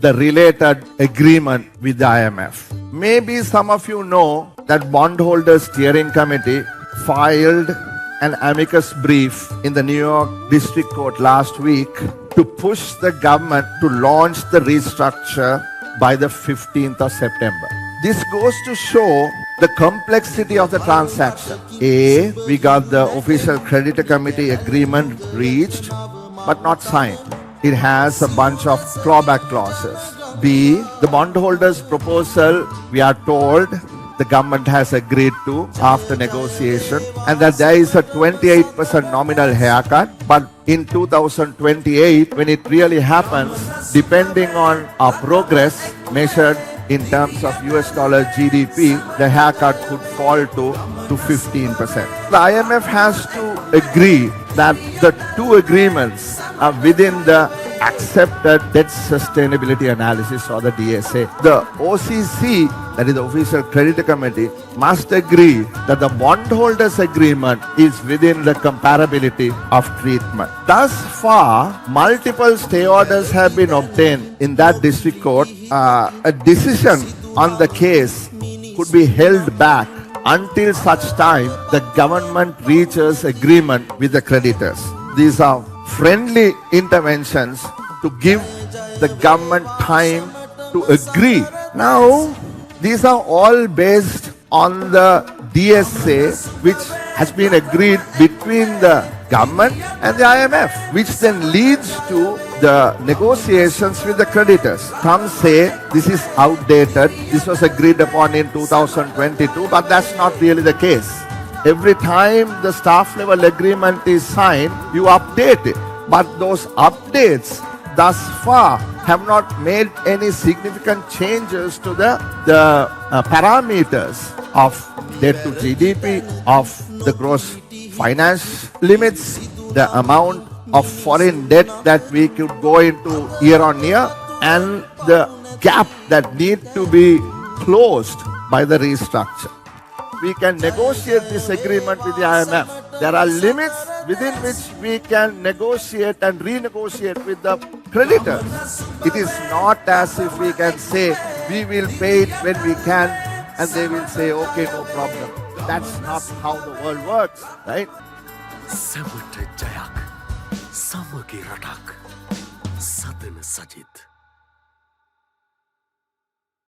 the related agreement with the IMF. Maybe some of you know that bondholders steering committee filed an amicus brief in the New York District Court last week to push the government to launch the restructure by the 15th of September. This goes to show the complexity of the transaction. A, we got the official creditor committee agreement reached but not signed. It has a bunch of clawback clauses. B, the bondholders' proposal, we are told, the government has agreed to after negotiation, and that there is a 28% nominal haircut, but in 2028, when it really happens, depending on our progress measured in terms of US dollar GDP, the haircut could fall to 15%. The IMF has to agree that the two agreements are within the accepted debt sustainability analysis, or the DSA. The OCC, that is the official creditor committee, must agree that the bondholders agreement is within the comparability of treatment. Thus far, multiple stay orders have been obtained in that district court. A decision on the case could be held back until such time the government reaches agreement with the creditors. These are friendly interventions to give the government time to agree. Now, these are all based on the DSA, which has been agreed between the government and the IMF, which then leads to the negotiations with the creditors. Some say this is outdated, this was agreed upon in 2022, but that's not really the case. Every time the staff level agreement is signed, you update it. But those updates thus far have not made any significant changes to the parameters of debt to GDP, of the gross finance limits, the amount of foreign debt that we could go into year on year, and the gap that need to be closed by the restructure. We can negotiate this agreement with the IMF. There are limits within which we can negotiate and renegotiate with the creditors. It is not as if we can say we will pay it when we can and they will say okay, no problem. That's not how the world works, right? Samut Jayak, Samagi Ratak, Sadhan Sajith.